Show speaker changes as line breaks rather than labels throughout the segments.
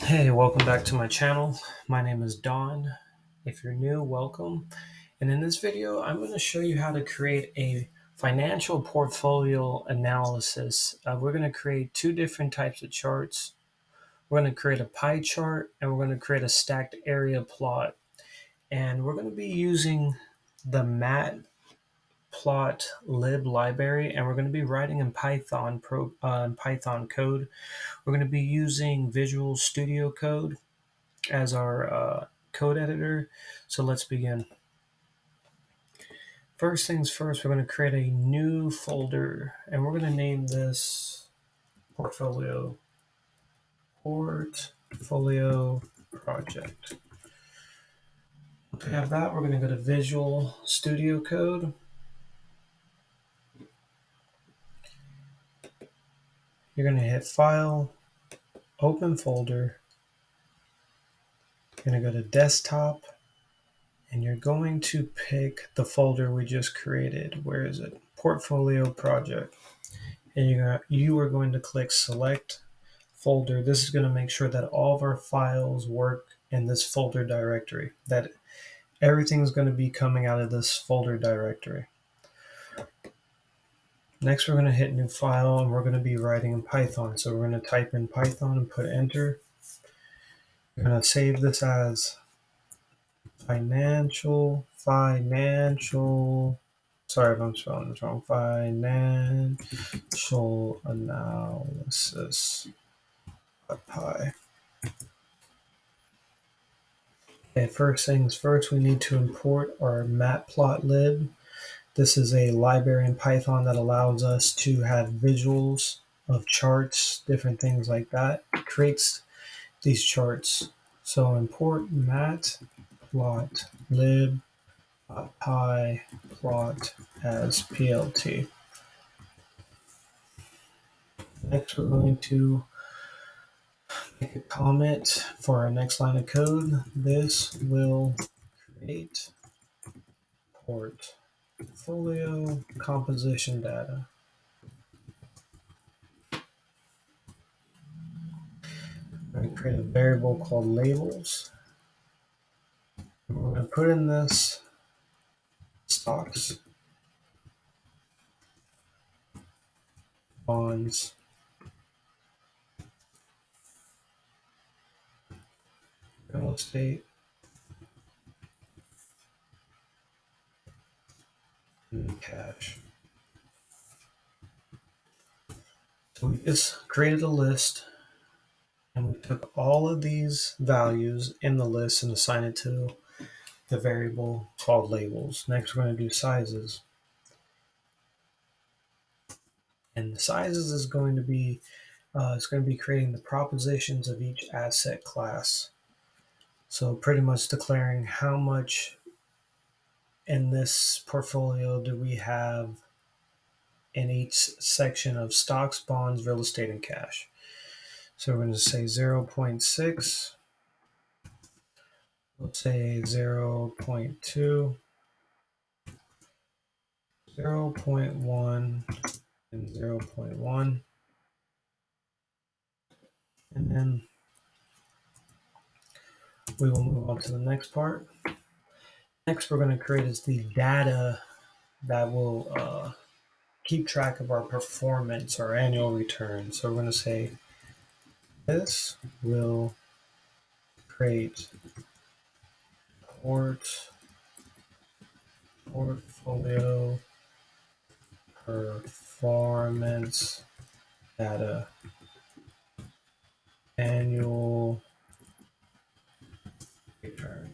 Hey, welcome back to my channel. My name is Don. If you're new, welcome. And in this video, I'm going to show you how to create a financial portfolio analysis. We're going to create two different types of charts. We're going to create a pie chart and we're going to create a stacked area plot. And we're going to be using the Matplotlib library, and we're going to be writing in Python code. We're going to be using Visual Studio Code as our code editor. So let's begin. First things first, we're going to create a new folder, and we're going to name this portfolio project. Once we have that, we're going to go to Visual Studio Code. You're going to hit File, Open Folder. You're going to go to Desktop, and you're going to pick the folder we just created. Where is it? Portfolio Project. And you are going to click Select Folder. This is going to make sure that all of our files work in this folder directory, that everything's going to be coming out of this folder directory. Next, we're going to hit New File, and we're going to be writing in Python. So we're going to type in Python and put Enter. We're going to save this as financial, sorry if I'm spelling this wrong, financial analysis .py. Okay, first things first, we need to import our Matplotlib. This is a library in Python that allows us to have visuals of charts, different things like that. It creates these charts. So import matplotlib .py plot as plt. Next, we're going to make a comment for our next line of code. This will create portfolio composition data. We're going to create a variable called labels. We're going to put in this stocks, bonds, real estate, and cash. So we just created a list, and we took all of these values in the list and assigned it to the variable called labels. Next, we're going to do sizes. And the sizes is going to be creating the propositions of each asset class. So pretty much declaring how much in this portfolio do we have in each section of stocks, bonds, real estate, and cash. So we're going to say 0.6, let's say 0.2, 0.1, and 0.1. And then we will move on to the next part. Next, we're going to create is the data that will keep track of our performance, our annual return. So we're going to say this will create portfolio performance data, annual returns.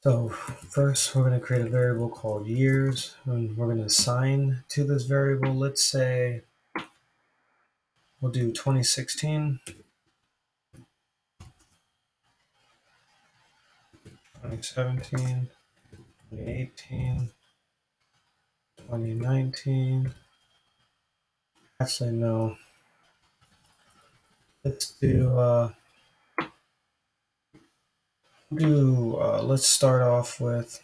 So first, we're going to create a variable called years, and we're going to assign to this variable, let's say we'll do 2016, 2017, 2018, 2019. Actually, no. Let's let's start off with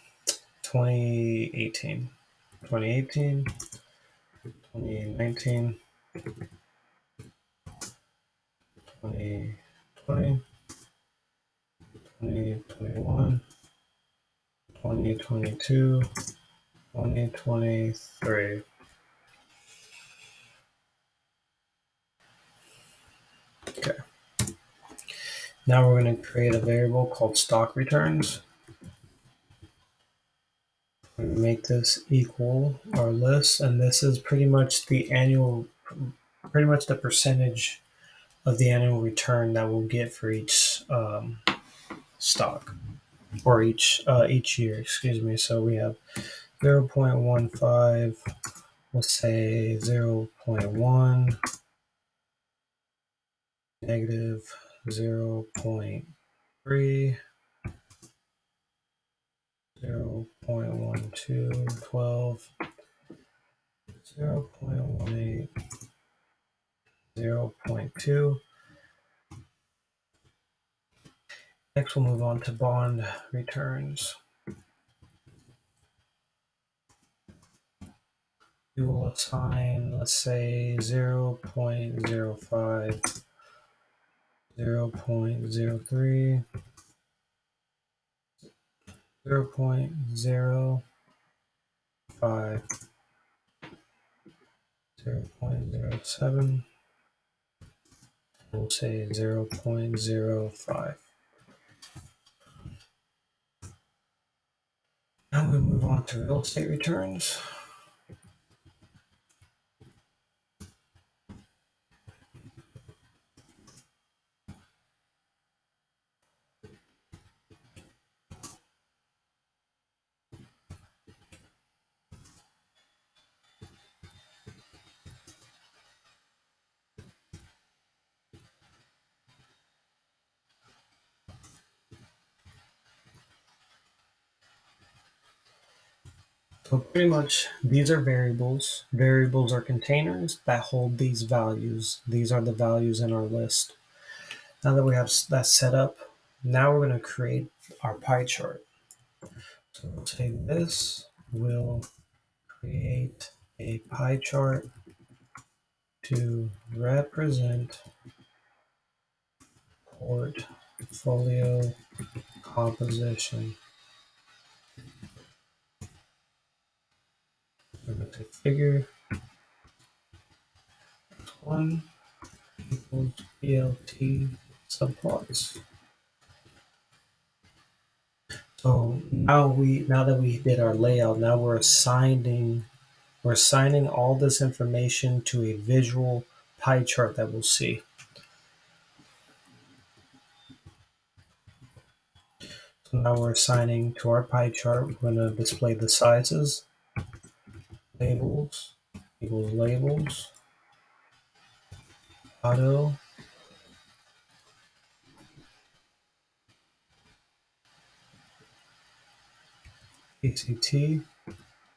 2018, 2018, 2019, 2020, 2021, 2022, 2023. Okay. Now we're going to create a variable called stock returns. Make this equal our list, and this is pretty much the percentage of the annual return that we'll get for each stock, or each year. Excuse me. So we have 0.15. Let's say 0.1, negative 0.3, 0.12, 12, 0.18, 0.2. Next, we'll move on to bond returns. We will assign, let's say, 0.05, 0.03, 0.05, 0.07. We'll say 0.05. Now we move on to real estate returns. So pretty much these are variables. Variables are containers that hold these values. These are the values in our list. Now that we have that set up, now we're going to create our pie chart. So we'll say this will create a pie chart to represent portfolio composition. We're going to say figure 1 equals BLT subplots. So now that we did our layout, now we're assigning all this information to a visual pie chart that we'll see. So now we're assigning to our pie chart, we're going to display the sizes, labels equals labels, auto, ACT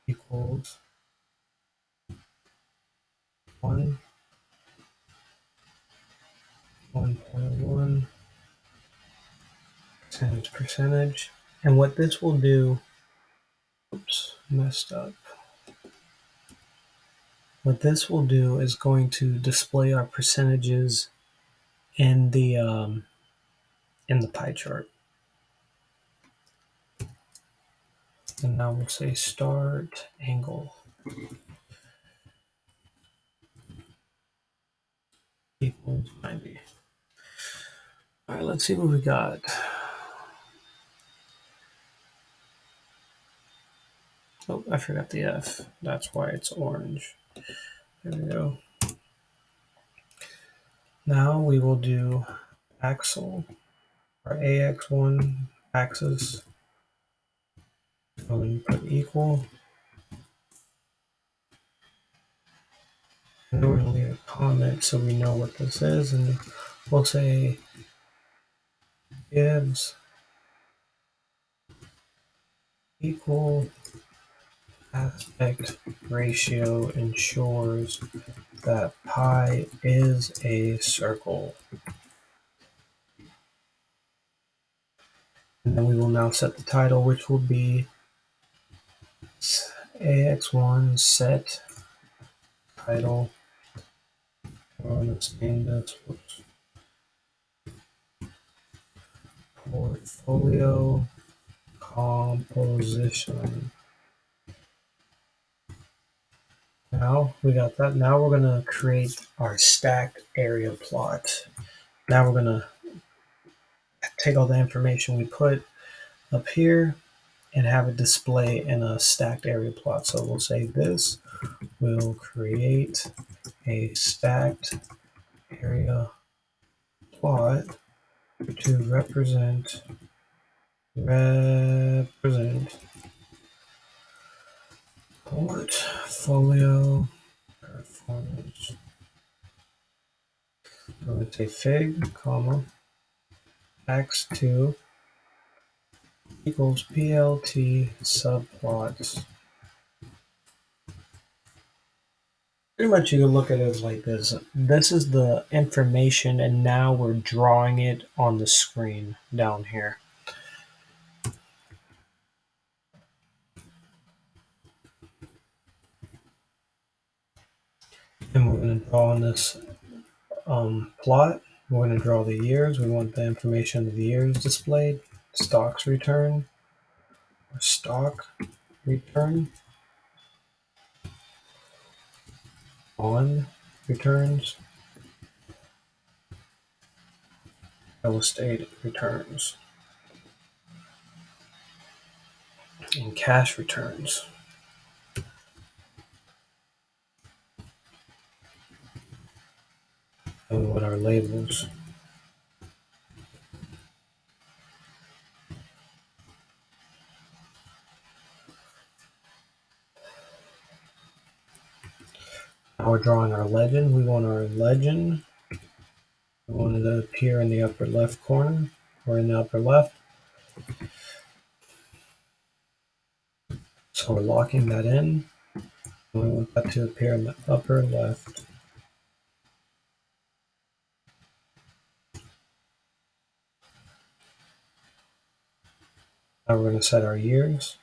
equals 1, 1.1, percentage. And what this will do, oops, messed up. What this will do is going to display our percentages in the pie chart. And now we'll say start angle equals 90. All right, let's see what we got. Oh, I forgot the F. That's why it's orange. There we go. Now we will do axle, or AX1 axis. I'm going to put equal. And we're going to leave a comment so we know what this is. And we'll say gives equal aspect ratio ensures that pi is a circle. And then we will now set the title, which will be AX1 set title. I'm going to name this. Whoops. portfolio composition. Now we got that. Now we're going to create our stacked area plot. Now we're going to take all the information we put up here and have it display in a stacked area plot. So we'll say this will create a stacked area plot to represent portfolio performance. I'm going to say fig, comma, x2 equals plt subplots. Pretty much you can look at it as like this. This is the information, and now we're drawing it on the screen down here. And we're going to draw on this plot. We're going to draw the years. We want the information of the years displayed. Stocks return, or stock return. On returns. Real estate returns. And cash returns. And what are labels? Now we're drawing our legend. We want our legend. We want it to appear in the upper left corner or in the upper left. So we're locking that in. We want that to appear in the upper left. Now we're going to set our years.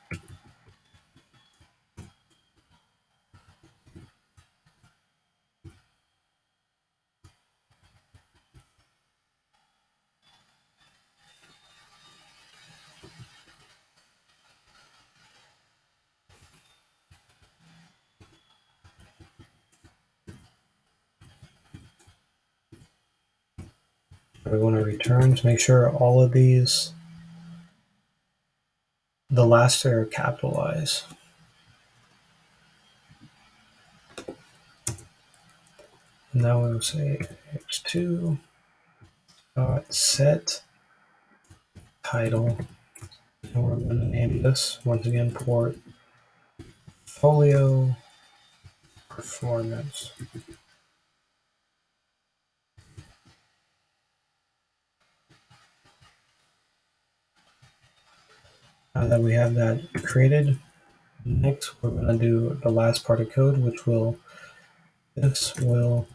We want our returns. Make sure all of these, the last two are capitalized. Now we'll say x2 dot set title, and we're going to name this once again portfolio performance. Now that we have that created, next we're going to do the last part of code, which will display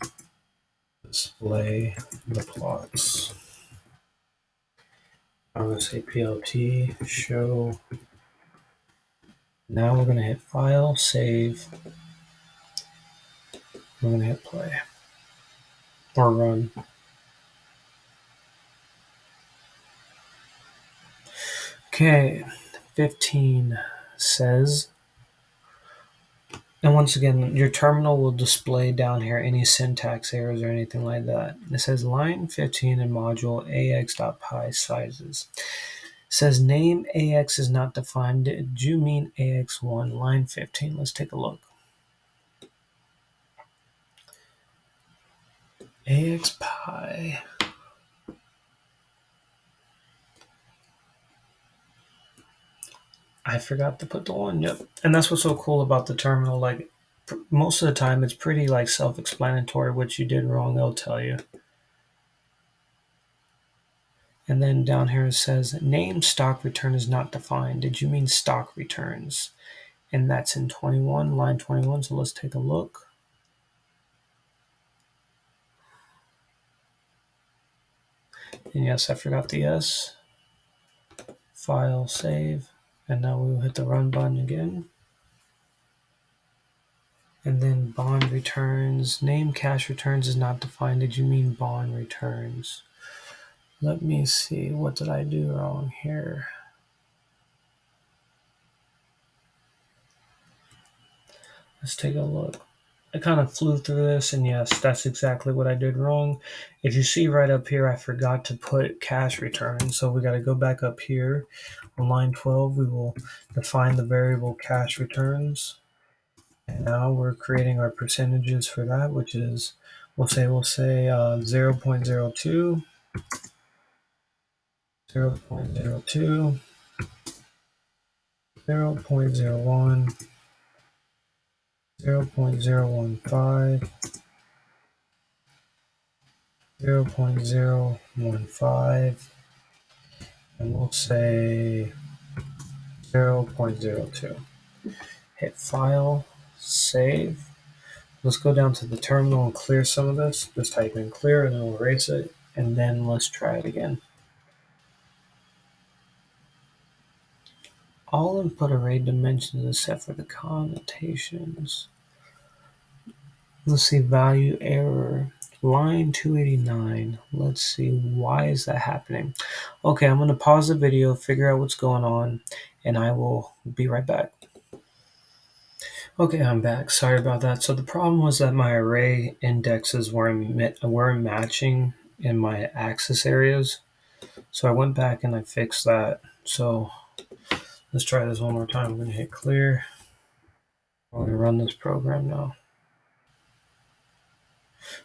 the plots. I'm going to say plt show. Now we're going to hit file, save. We're going to hit play or run. Okay, 15 says, and once again, your terminal will display down here any syntax errors or anything like that. It says line 15 in module ax.py sizes. It says name ax is not defined. Did you mean ax1 line 15? Let's take a look. AXPy. I forgot to put the one. Yep. And that's what's so cool about the terminal. Like most of the time, it's pretty like self-explanatory. What you did wrong, they'll tell you. And then down here it says name stock return is not defined. Did you mean stock returns? And that's in 21, line 21. So let's take a look. And yes, I forgot the S. File, save. And now we will hit the run button again. And then bond returns. Name cash returns is not defined. Did you mean bond returns? Let me see, what did I do wrong here? Let's take a look. I kind of flew through this, and yes, that's exactly what I did wrong. If you see right up here, I forgot to put cash return, so we got to go back up here. On line 12, we will define the variable cash returns. And now we're creating our percentages for that, which is, we'll say 0.02, 0.02, 0.01, 0.015, 0.015, and we'll say 0.02. Hit File, Save. Let's go down to the terminal and clear some of this. Just type in clear and then we'll erase it. And then let's try it again. All input array dimensions is set for the connotations. Let's see, value error. Line 289. Let's see, why is that happening? Okay, I'm going to pause the video, figure out what's going on, and I will be right back. Okay, I'm back. Sorry about that. So the problem was that my array indexes weren't matching in my axis areas. So I went back and I fixed that. So let's try this one more time. I'm going to hit clear. I'm going to run this program now.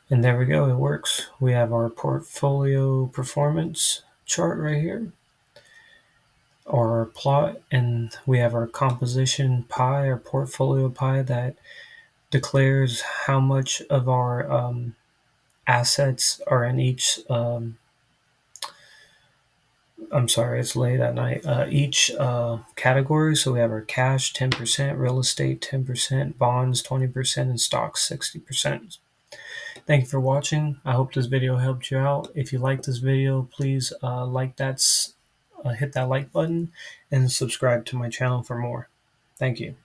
And there we go. It works. We have our portfolio performance chart right here, our plot, and we have our composition pie, our portfolio pie that declares how much of our assets are in each I'm sorry, it's late at night. Each category. So we have our cash 10%, real estate 10%, bonds 20%, and stocks 60%. Thank you for watching. I hope this video helped you out. If you like this video, please hit that like button and subscribe to my channel for more. Thank you.